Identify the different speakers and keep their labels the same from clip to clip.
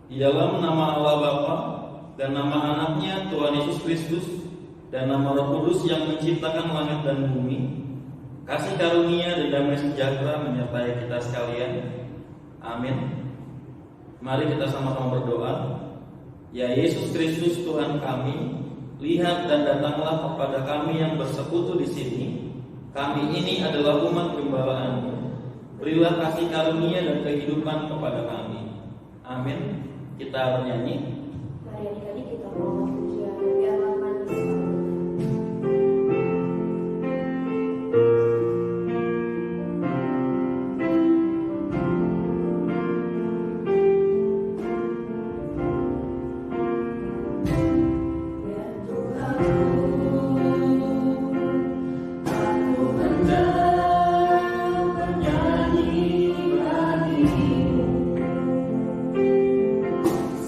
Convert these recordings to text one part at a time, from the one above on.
Speaker 1: Di dalam nama Allah Bapa dan nama anaknya Tuhan Yesus Kristus dan nama Roh Kudus yang menciptakan langit dan bumi, kasih karunia dan damai sejahtera menyertai kita sekalian. Amin. Mari kita sama-sama berdoa. Ya Yesus Kristus Tuhan kami, lihat dan datanglah kepada kami yang bersekutu di sini. Kami ini adalah umat gembala-Mu. Berilah kasih karunia dan kehidupan kepada kami. Amin. Kita bernyanyi.
Speaker 2: Mari adik-adik kita mohon pujian biarlah manis.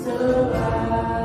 Speaker 3: Selama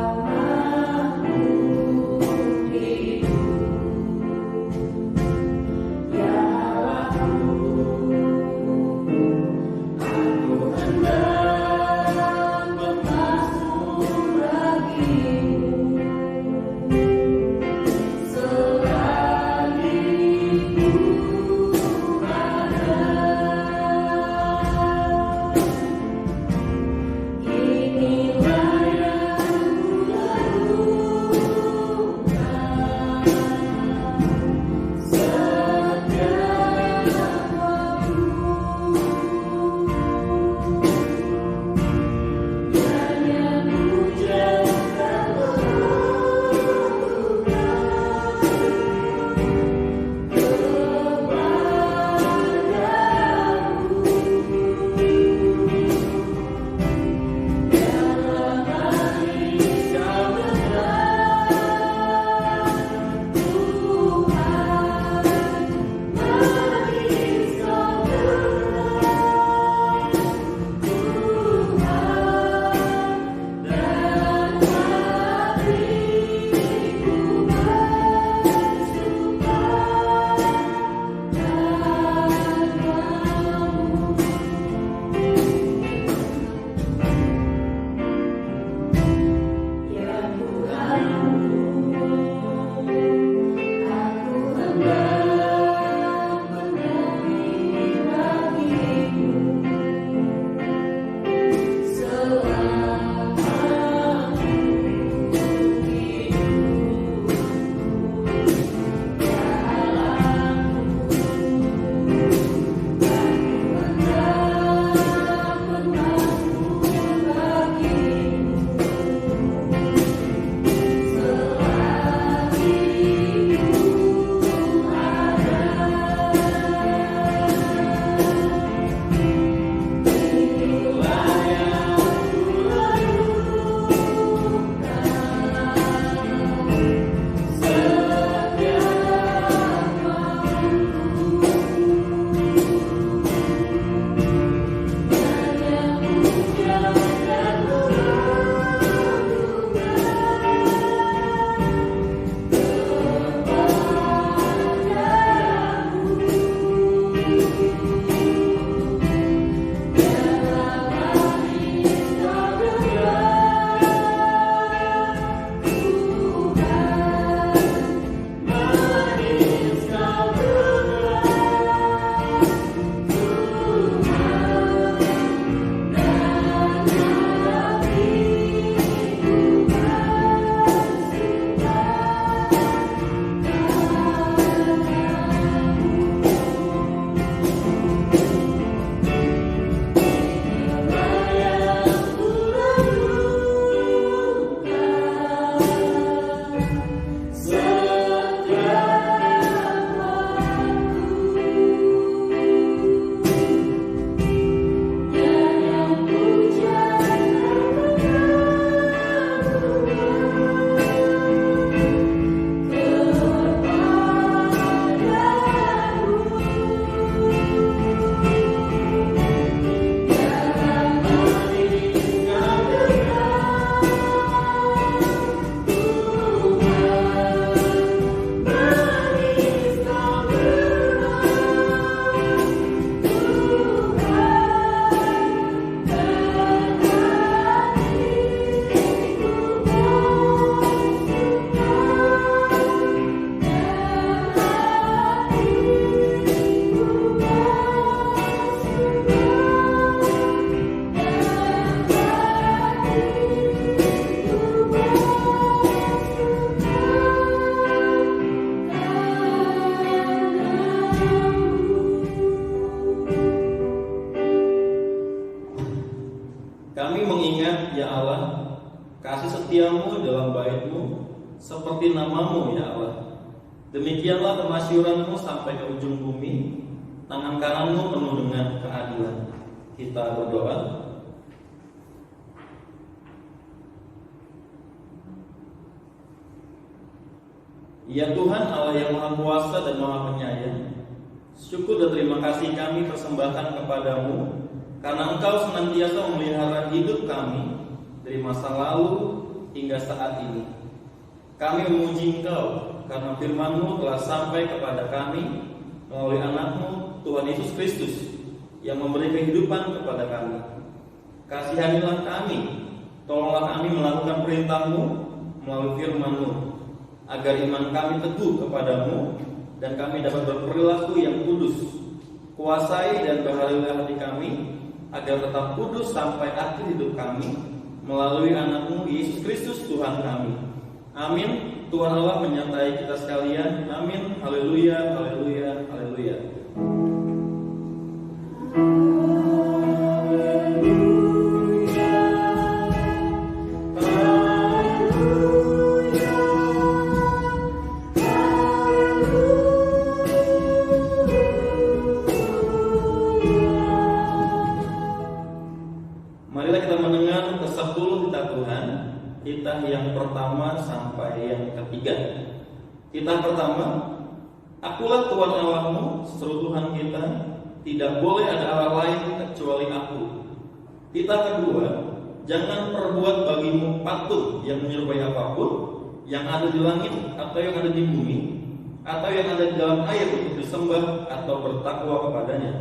Speaker 1: ya Allah, kasih setiamu dalam bait-Mu seperti nama-Mu ya Allah. Demikianlah kemasyuran-Mu sampai ke ujung bumi, tangan kanan-Mu penuh dengan keadilan. Kita berdoa. Ya Tuhan Allah yang Maha Kuasa dan Maha Penyayang, syukur dan terima kasih kami persembahkan kepadamu karena Engkau senantiasa memelihara hidup kami dari masa lalu hingga saat ini. Kami memuji Engkau karena firman-Mu telah sampai kepada kami melalui anak-Mu Tuhan Yesus Kristus yang memberi kehidupan kepada kami. Kasihanilah kami, tolonglah kami melakukan perintah-Mu melalui firman-Mu, agar iman kami teguh kepadamu dan kami dapat berperilaku yang kudus. Kuasai dan baharilah hati kami agar tetap kudus sampai akhir hidup kami melalui anak-Mu Yesus Kristus Tuhan kami. Amin. Tuhan Allah menyertai kita sekalian. Amin. Haleluya, haleluya, haleluya. Titah yang pertama sampai yang ketiga. Titah pertama, akulah Tuhan Allahmu, seru Tuhan kita, tidak boleh ada Allah lain kecuali aku. Titah kedua, jangan perbuat bagimu patung yang menyerupai apapun yang ada di langit atau yang ada di bumi atau yang ada di dalam air untuk disembah atau bertakwa kepadanya.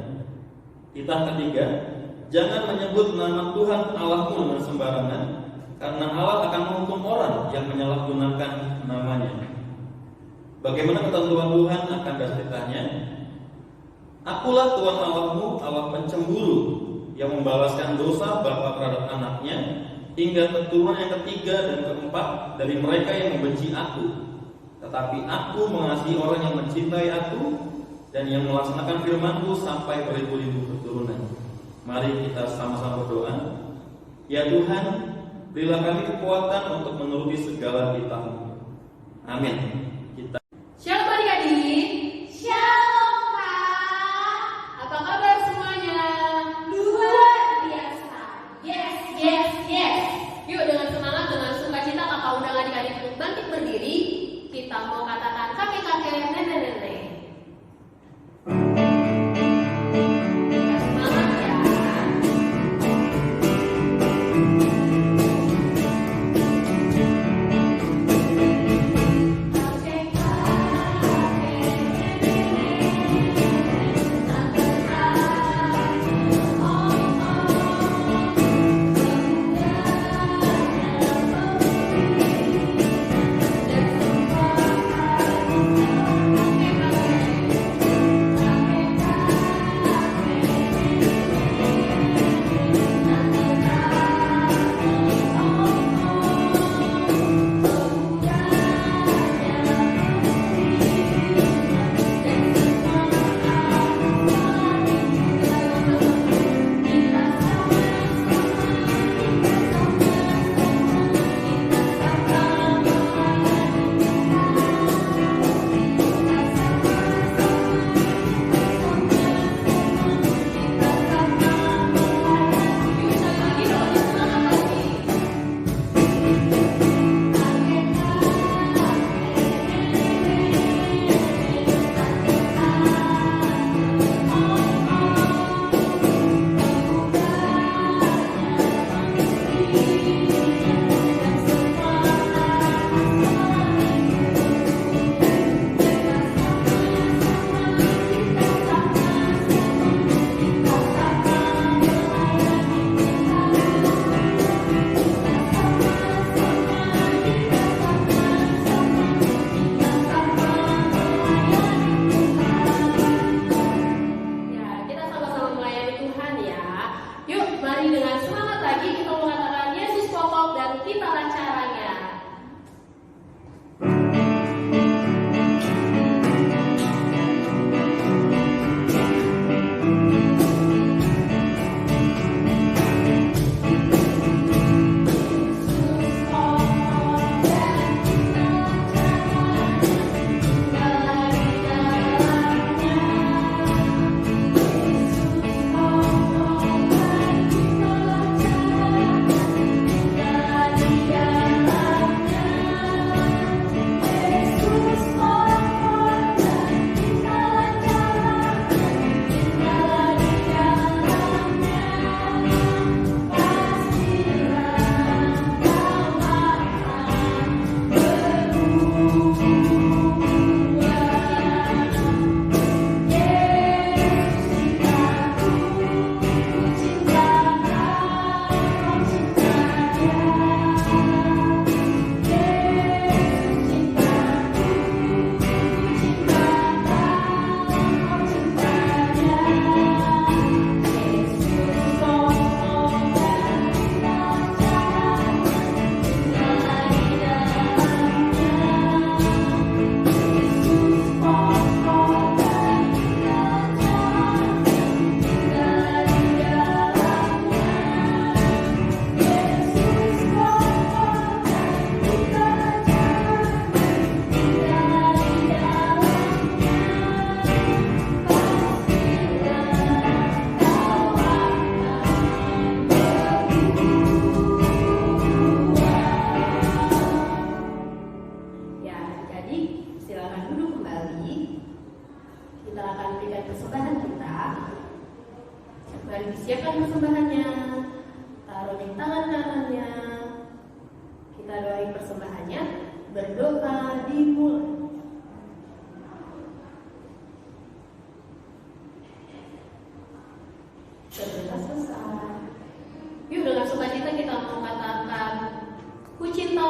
Speaker 1: Titah ketiga, jangan menyebut nama Tuhan Allahmu dengan sembarangan, karena Allah akan menghukum orang yang menyalahgunakan namanya. Bagaimana ketentuan Tuhan akan dasar-dasarnya? Akulah Tuhan Allahmu, Allah pencemburu, yang membalaskan dosa bapa terhadap anaknya, hingga keturunan yang ketiga dan keempat dari mereka yang membenci aku. Tetapi aku mengasihi orang yang mencintai aku dan yang melaksanakan firman-Ku sampai beribu-ribu keturunan. Mari kita sama-sama berdoa. Ya Tuhan, berilah kami kekuatan untuk menuruti segala titah-Mu. Amin. Kita
Speaker 3: Shalom adik-adik. Shalom Kak. Apa kabar semuanya? Luar biasa. Yes, yes, yes. Yuk dengan semangat, dengan sukacita Kakak undang adik-adik untuk bangkit berdiri. Kita mau katakan kakek-kakek, nenek-nenek.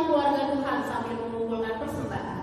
Speaker 3: bersama keluarga Tuhan sambil mengumpulkan persembahan.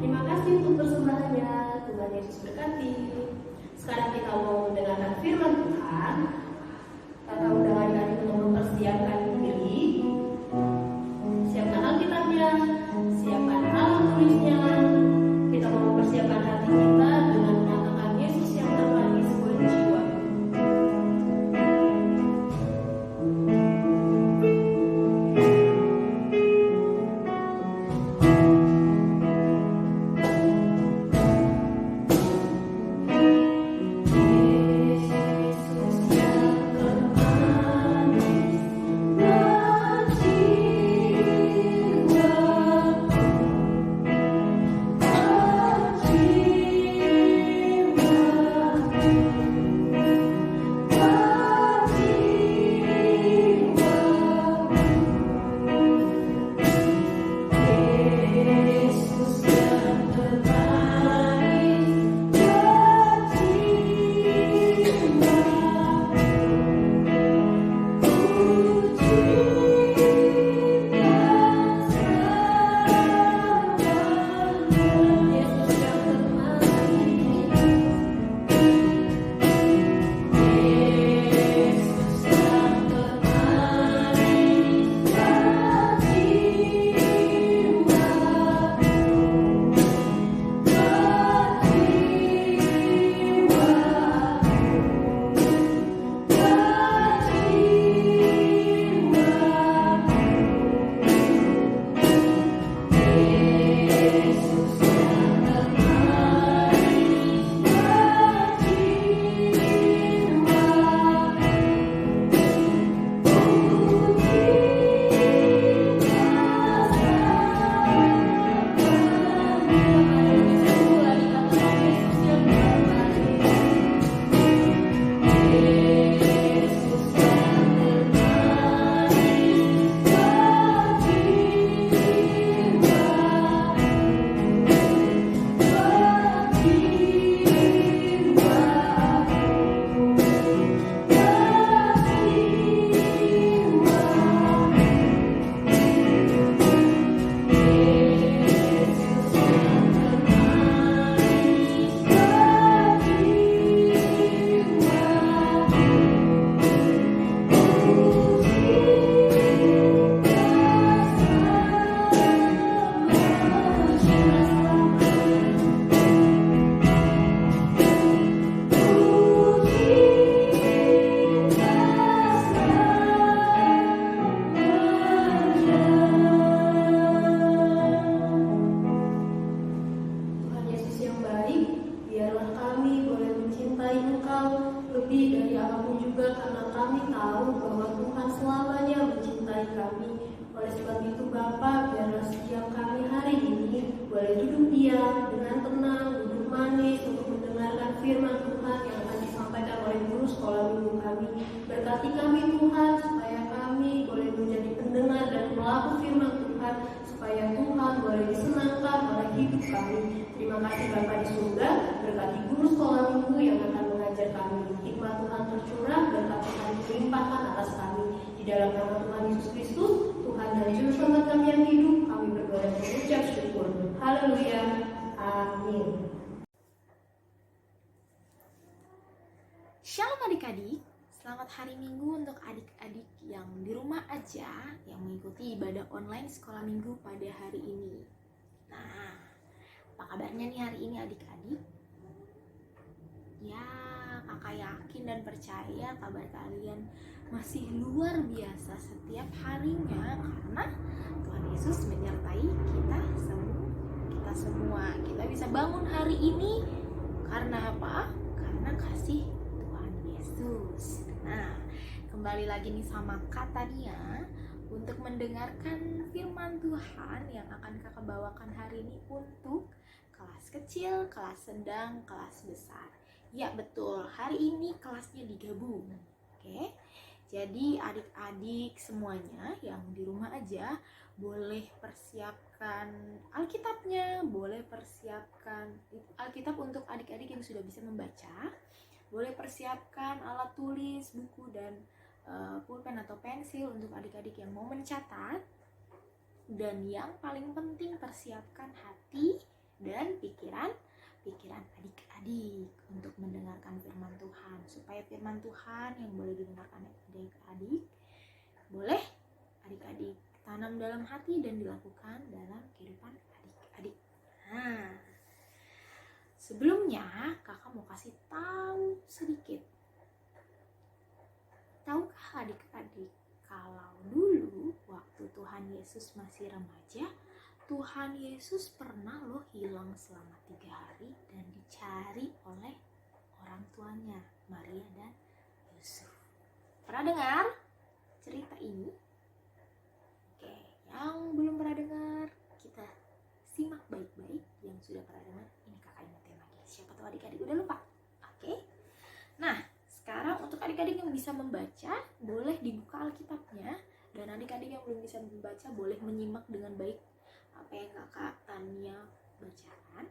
Speaker 3: Terima kasih untuk persembahannya. Tuhan Yesus berkati. Sekarang kita mau mendengarkan firman Tuhan. Kata undang adik-adik untuk mempersiapkan diri. Siapkan Alkitabnya, siapkan alat tulisnya. Kita mau mempersiapkan hati kita dengan menyatakan Yesus yang terbaik sebuah jiwa. Yesus yang
Speaker 4: Shalom adik-adik, selamat hari Minggu untuk adik-adik yang di rumah aja yang mengikuti ibadah online sekolah minggu pada hari ini. Nah, apa kabarnya nih hari ini adik-adik? Ya, kakak yakin dan percaya kabar kalian masih luar biasa setiap harinya karena Tuhan Yesus menyertai kita semua. Kita bisa bangun hari ini karena apa? Karena kasih Tuhan Yesus. Nah, kembali lagi nih sama Kak Tania untuk mendengarkan firman Tuhan yang akan kakak bawakan hari ini untuk kelas kecil, kelas sedang, kelas besar. Ya betul, hari ini kelasnya digabung. Oke, jadi adik-adik semuanya yang di rumah aja boleh persiapkan Alkitabnya, boleh persiapkan Alkitab untuk adik-adik yang sudah bisa membaca, boleh persiapkan alat tulis, buku dan pulpen atau pensil untuk adik-adik yang mau mencatat. Dan yang paling penting persiapkan hati dan pikiran adik-adik untuk mendengarkan firman Tuhan, supaya firman Tuhan yang boleh didengarkan adik-adik boleh adik-adik tanam dalam hati dan dilakukan dalam kehidupan adik-adik. Nah, sebelumnya kakak mau kasih tahu sedikit. Tahukah adik-adik kalau dulu waktu Tuhan Yesus masih remaja, Tuhan Yesus pernah loh hilang selama 3 hari dan dicari oleh orang tuanya, Maria dan Yusuf. Pernah dengar cerita ini? Oke, yang belum pernah dengar, kita simak baik-baik. Yang sudah pernah dengar, ini kakak ingetin lagi. Siapa tahu adik-adik udah lupa. Oke. Nah, sekarang untuk adik-adik yang bisa membaca, boleh dibuka Alkitabnya. Dan adik-adik yang belum bisa membaca, boleh menyimak dengan baik apa yang kakak Tania bacakan.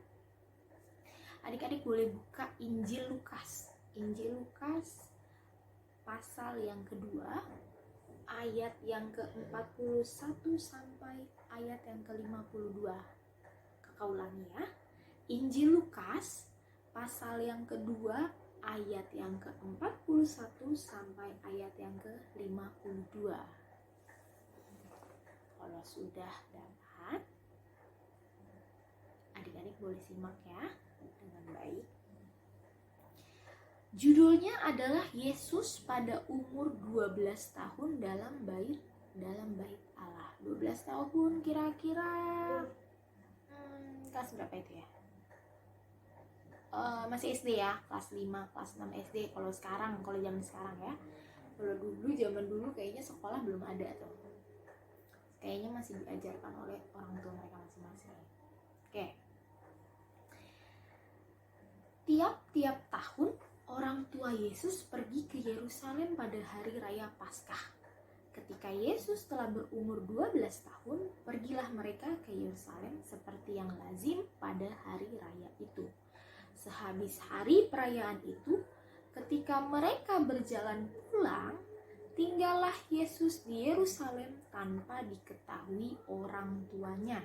Speaker 4: Adik-adik boleh buka Injil Lukas pasal yang kedua, ayat yang ke-41 sampai ayat yang ke-52. Kakak ulangi ya. Injil Lukas pasal yang kedua, ayat yang ke-41 sampai ayat yang ke-52. Kalau sudah dapat, adik-adik boleh simak ya dengan baik. Judulnya adalah Yesus pada umur 12 tahun dalam bait Allah. 12 tahun kira-kira kelas berapa itu ya? Masih SD ya, kelas 5, kelas 6 SD. Kalau zaman sekarang ya. Kalau zaman dulu kayaknya sekolah belum ada tuh. Kayaknya masih diajarkan oleh orang tua mereka masing-masing. Oke. Tiap-tiap tahun orang tua Yesus pergi ke Yerusalem pada hari raya Paskah. Ketika Yesus telah berumur 12 tahun, pergilah mereka ke Yerusalem seperti yang lazim pada hari raya itu. Sehabis hari perayaan itu, ketika mereka berjalan pulang, tinggallah Yesus di Yerusalem tanpa diketahui orang tuanya,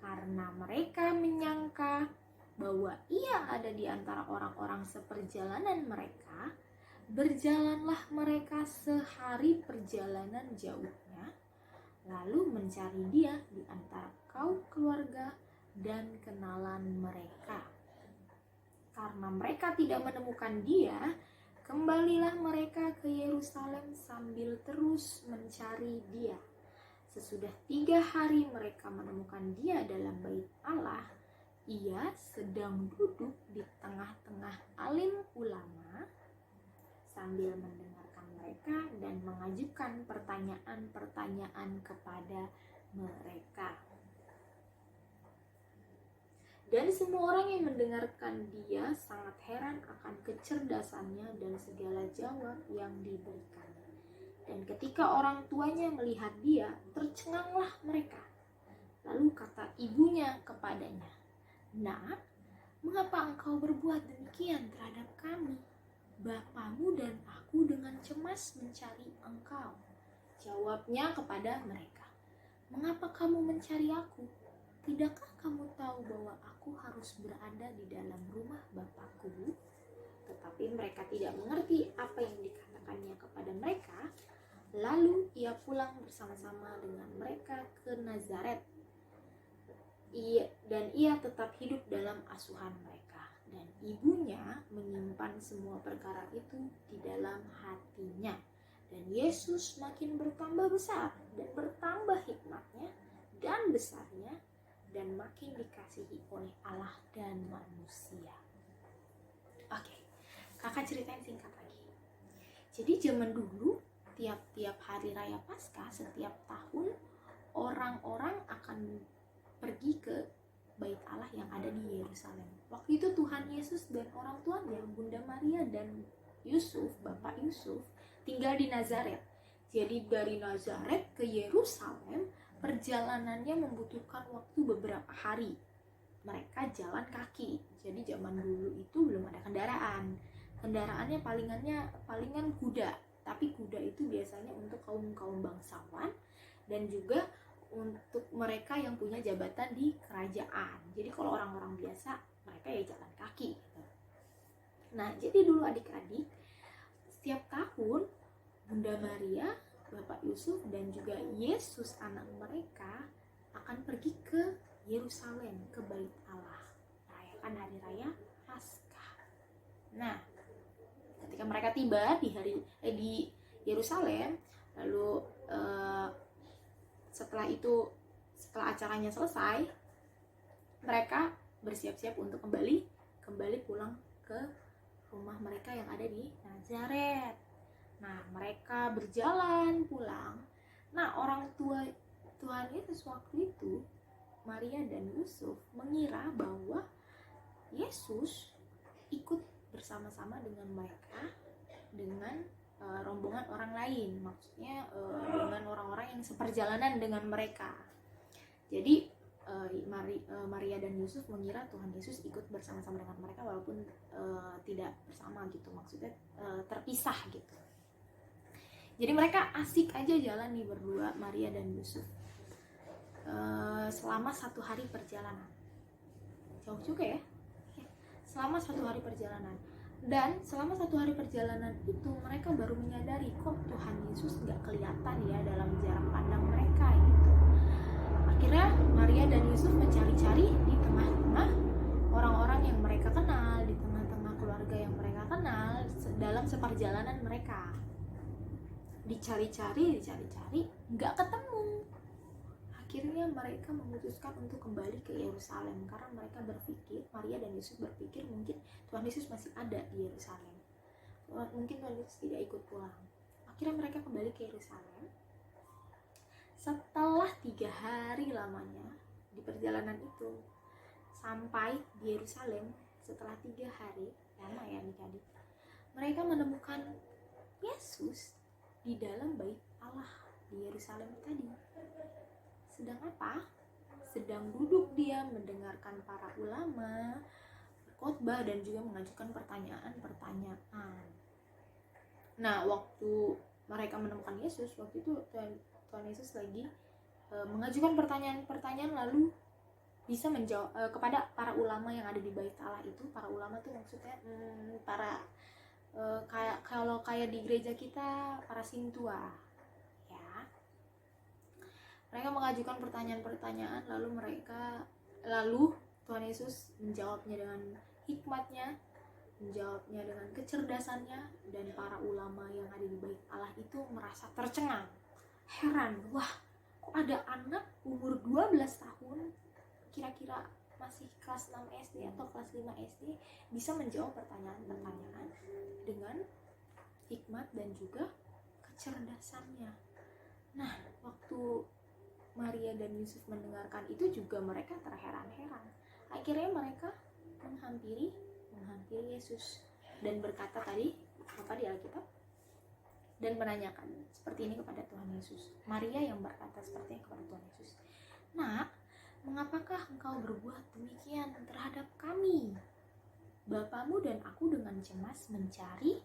Speaker 4: karena mereka menyangka bahwa ia ada di antara orang-orang seperjalanan mereka. Berjalanlah mereka sehari perjalanan jauhnya, lalu mencari dia di antara kaum keluarga dan kenalan mereka. Karena mereka tidak menemukan dia, kembalilah mereka ke Yerusalem sambil terus mencari dia. Sesudah 3 hari mereka menemukan dia dalam bait Allah. Ia sedang duduk di tengah-tengah alim ulama sambil mendengarkan mereka dan mengajukan pertanyaan-pertanyaan kepada mereka. Dan semua orang yang mendengarkan dia sangat heran akan kecerdasannya dan segala jawab yang diberikannya. Dan ketika orang tuanya melihat dia, tercenganglah mereka. Lalu kata ibunya kepadanya, "Nak, mengapa engkau berbuat demikian terhadap kami? Bapamu dan aku dengan cemas mencari engkau." Jawabnya kepada mereka, "Mengapa kamu mencari aku? Tidakkah kamu tahu bahwa aku harus berada di dalam rumah Bapakku?" Tetapi mereka tidak mengerti apa yang dikatakannya kepada mereka. Lalu ia pulang bersama-sama dengan mereka ke Nazaret. Dan ia tetap hidup dalam asuhan mereka. dan ibunya menyimpan semua perkara itu di dalam hatinya. Dan Yesus makin bertambah besar dan bertambah hikmatnya dan besarnya dan makin dikasihi oleh Allah dan manusia. Oke, kakak ceritain singkat lagi. Jadi zaman dulu tiap-tiap hari raya Paskah setiap tahun orang-orang akan pergi ke Bait Allah yang ada di Yerusalem. Waktu itu Tuhan Yesus dan orang tuanya Bunda Maria dan Yusuf, Bapak Yusuf, tinggal di Nazaret. Jadi dari Nazaret ke Yerusalem perjalanannya membutuhkan waktu beberapa hari. Mereka jalan kaki. Jadi zaman dulu itu belum ada kendaraan. Kendaraannya palingan kuda. Tapi kuda itu biasanya untuk kaum bangsawan dan juga untuk mereka yang punya jabatan di kerajaan. Jadi kalau orang-orang biasa mereka ya jalan kaki gitu. Nah, jadi dulu adik-adik setiap tahun Bunda Maria, Bapak Yusuf dan juga Yesus anak mereka akan pergi ke Yerusalem, ke Bait Allah, merayakan hari raya Paskah. Nah, ketika mereka tiba di Yerusalem, lalu setelah acaranya selesai, mereka bersiap-siap untuk kembali pulang ke rumah mereka yang ada di Nazaret. Nah, mereka berjalan pulang. Nah, orang tua Tuhan Yesus waktu itu, Maria dan Yusuf, mengira bahwa Yesus ikut bersama-sama dengan mereka dengan rombongan orang lain, maksudnya dengan orang-orang yang seperjalanan dengan mereka. Jadi Maria dan Yusuf mengira Tuhan Yesus ikut bersama-sama dengan mereka walaupun tidak bersama gitu, maksudnya terpisah gitu. Jadi mereka asik aja jalan nih berdua, Maria dan Yusuf, selama 1 hari perjalanan. Jauh juga ya. Selama 1 hari perjalanan. Dan selama 1 hari perjalanan itu mereka baru menyadari kok Tuhan Yesus nggak kelihatan ya dalam jarak pandang mereka gitu. Akhirnya Maria dan Yusuf mencari-cari di tengah-tengah orang-orang yang mereka kenal, di tengah-tengah keluarga yang mereka kenal dalam seperjalanan mereka. Dicari-cari, nggak ketemu. Akhirnya mereka memutuskan untuk kembali ke Yerusalem karena mereka berpikir, Maria dan Yusuf berpikir mungkin Tuhan Yesus masih ada di Yerusalem. Mungkin Tuhan Yesus tidak ikut pulang. Akhirnya mereka kembali ke Yerusalem. Setelah 3 hari lamanya di perjalanan itu sampai di Yerusalem, setelah 3 hari, lama ya adik-adik, mereka menemukan Yesus di dalam Bait Allah di Yerusalem tadi. Sedang apa? Sedang duduk dia mendengarkan para ulama berkhotbah dan juga mengajukan pertanyaan-pertanyaan. Nah, waktu mereka menemukan Yesus, waktu itu Tuhan Yesus lagi mengajukan pertanyaan-pertanyaan lalu bisa menjawab kepada para ulama yang ada di Bait Allah itu. Para ulama tuh maksudnya para kayak di gereja kita para sintua. Mereka mengajukan pertanyaan-pertanyaan lalu Tuhan Yesus menjawabnya dengan hikmatnya, menjawabnya dengan kecerdasannya, dan para ulama yang ada di Bait Allah itu merasa tercengang, heran, wah kok ada anak umur 12 tahun, kira-kira masih kelas 6 SD atau kelas 5 SD, bisa menjawab pertanyaan-pertanyaan dengan hikmat dan juga kecerdasannya. Nah, waktu Maria dan Yusuf mendengarkan itu juga mereka terheran-heran. Akhirnya mereka menghampiri Yesus dan berkata tadi apa di Alkitab, dan menanyakan seperti ini kepada Tuhan Yesus. Maria yang berkata seperti ini kepada Tuhan Yesus, "Nak, mengapakah engkau berbuat demikian terhadap kami? Bapamu dan aku dengan cemas mencari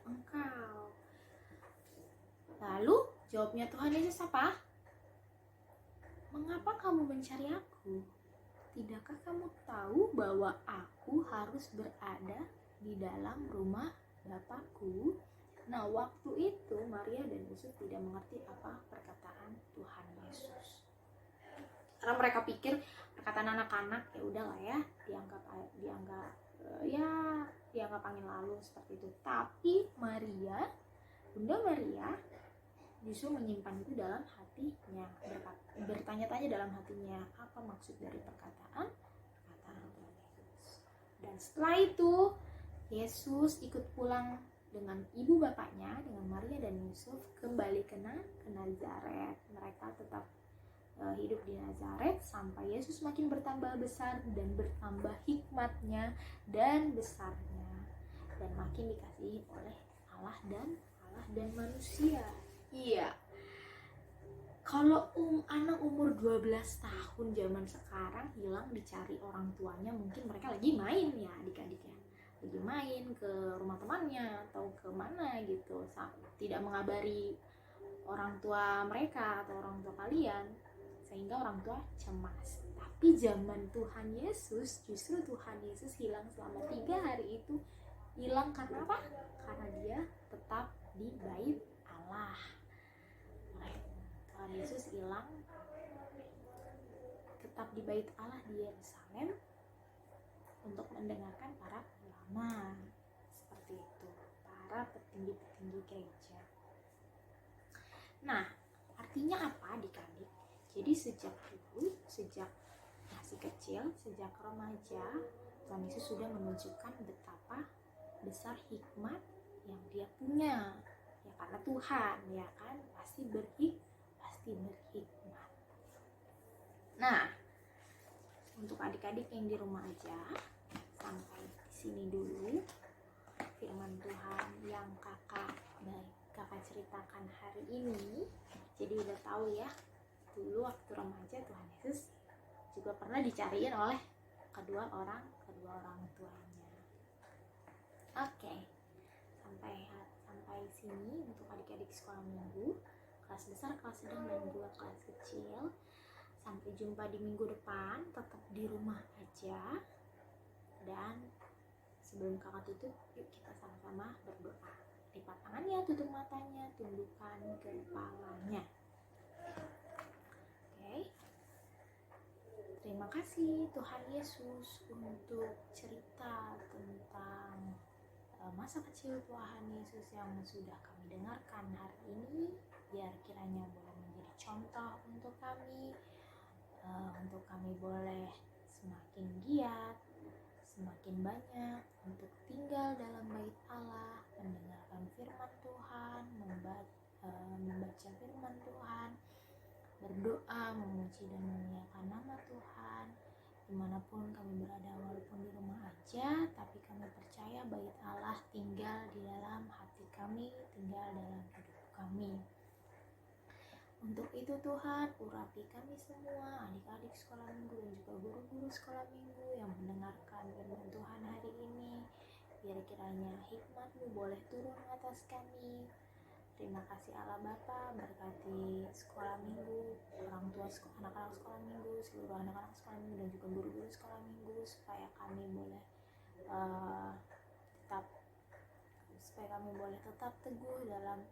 Speaker 4: engkau." Lalu jawabnya Tuhan Yesus apa? "Mengapa kamu mencari aku? Tidakkah kamu tahu bahwa aku harus berada di dalam rumah Bapakku?" Nah, waktu itu Maria dan Yusuf tidak mengerti apa perkataan Tuhan Yesus. Karena mereka pikir perkataan anak-anak ya udahlah ya, dianggap angin lalu seperti itu. Tapi Bunda Maria justru menyimpan itu dalam hatinya, bertanya-tanya dalam hatinya, apa maksud dari perkataan Tuhan Yesus. Dan setelah itu Yesus ikut pulang dengan ibu bapaknya, dengan Maria dan Yusuf, kembali ke Nazaret. Mereka tetap hidup di Nazaret sampai Yesus makin bertambah besar dan bertambah hikmatnya dan besarnya, dan makin dikasihi oleh Allah dan manusia. Iya. Kalau anak umur 12 tahun zaman sekarang hilang dicari orang tuanya, mungkin mereka lagi main ya adik-adik ya. Lagi main ke rumah temannya atau ke mana gitu, tidak mengabari orang tua mereka atau orang tua kalian, sehingga orang tua cemas. Tapi zaman Tuhan Yesus, justru Tuhan Yesus hilang selama 3 hari itu. Hilang karena apa? Karena dia tetap di bait Allah. Tuhan Yesus hilang tetap di bait Allah di Yerusalem untuk mendengarkan para ulama, seperti itu, para petinggi-petinggi gereja. Nah, artinya apa adik-adik? Jadi sejak masih kecil, sejak remaja, Tuhan Yesus sudah menunjukkan betapa besar hikmat yang dia punya. Ya karena Tuhan, ya kan, pasti berhikmat. Nah, untuk adik-adik yang di rumah aja, sampai di sini dulu firman Tuhan yang kakak ceritakan hari ini. Jadi udah tahu ya, dulu waktu remaja Tuhan Yesus juga pernah dicariin oleh kedua orang tuanya. Oke, sampai sini untuk adik-adik sekolah minggu, kelas besar, kelas sedang, dan juga kelas kecil. Sampai jumpa di minggu depan, tetap di rumah aja. Dan sebelum kakak tutup, yuk kita sama-sama berdoa. Lipat tangannya, tutup matanya, tundukkan kepalanya. Oke. Terima kasih Tuhan Yesus untuk cerita tentang masa kecil Tuhan Yesus yang sudah kami dengarkan hari ini. Biar kiranya boleh menjadi contoh untuk kami boleh semakin giat, semakin banyak untuk tinggal dalam bait Allah, mendengarkan firman Tuhan, membaca firman Tuhan, berdoa, memuji dan memuliakan nama Tuhan. Dimanapun kami berada, walaupun di rumah aja, tapi kami percaya bait Allah tinggal di dalam hati kami, tinggal dalam hidup kami. Untuk itu Tuhan, urapi kami semua, adik-adik sekolah minggu dan juga guru-guru sekolah minggu yang mendengarkan firman Tuhan hari ini. Biar kiranya hikmat-Mu boleh turun atas kami. Terima kasih Allah Bapa, berkati sekolah minggu, orang tua anak-anak sekolah minggu, seluruh anak-anak sekolah minggu dan juga guru-guru sekolah minggu, supaya kami boleh tetap teguh dalam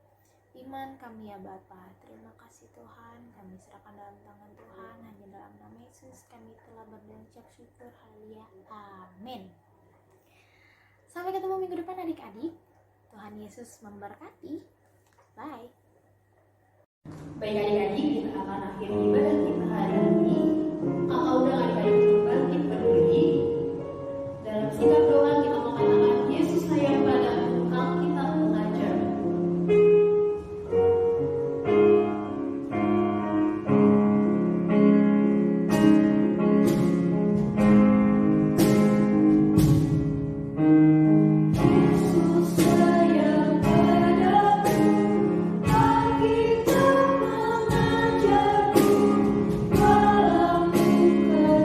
Speaker 4: iman kami ya Bapa. Terima kasih Tuhan, kami serahkan dalam tangan Tuhan, hanya dalam nama Yesus kami telah berdoa ucap syukur, haleluya, amin. Sampai ketemu minggu depan adik-adik. Tuhan Yesus memberkati. Bye.
Speaker 3: Baik adik-adik, kita akan akhiri ibadah kita hari ini. Kakak undang adik-adik bangkit berdiri. Dalam sikap doa kita mau katakan, Yesus sayang padamu, Alkitab mengajar.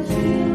Speaker 2: Kecil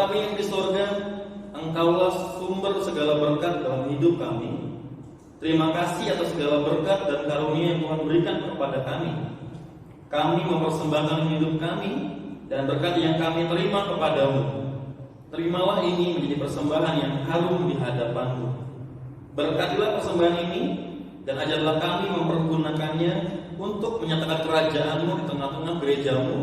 Speaker 1: kami yang di sorga, Engkaulah sumber segala berkat dalam hidup kami. Terima kasih atas segala berkat dan karunia yang Tuhan berikan kepada kami. Kami mempersembahkan hidup kami dan berkat yang kami terima kepadamu. Terimalah ini menjadi persembahan yang harum di hadapanmu. Berkatilah persembahan ini dan ajarlah kami mempergunakannya untuk menyatakan kerajaan-Mu di tengah-tengah gereja-Mu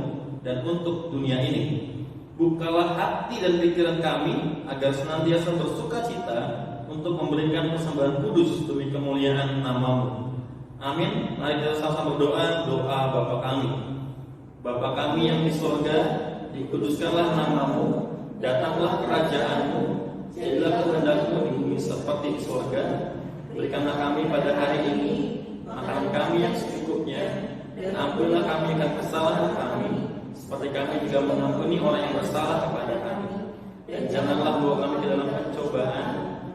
Speaker 1: dan untuk dunia ini. Bukalah hati dan pikiran kami agar senantiasa bersuka cita untuk memberikan persembahan kudus demi kemuliaan nama-Mu. Amin. Mari kita sama-sama berdoa doa Bapa kami. Bapa kami yang di surga, dikuduskanlah nama-Mu, datanglah kerajaan-Mu, jadilah kehendak-Mu di bumi seperti di surga. Berikanlah kami pada hari ini makanan kami yang secukupnya, dan ampunilah kami akan kesalahan kami, seperti kami juga mengampuni orang yang bersalah kepada kami. Dan janganlah bawa kami ke dalam pencobaan,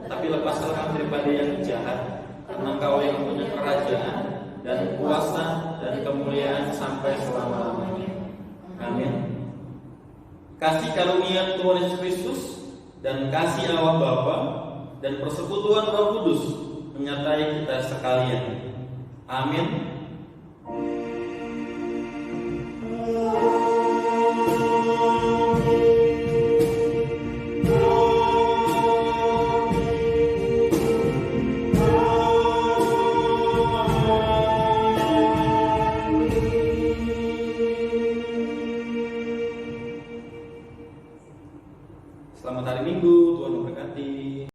Speaker 1: tapi lepaskanlah kami daripada yang jahat. Karena Engkau yang punya kerajaan dan kuasa dan kemuliaan sampai selama-lamanya. Amin. Kasih karunia Tuhan Yesus Kristus dan kasih Allah Bapa dan persekutuan Roh Kudus menyertai kita sekalian. Amin.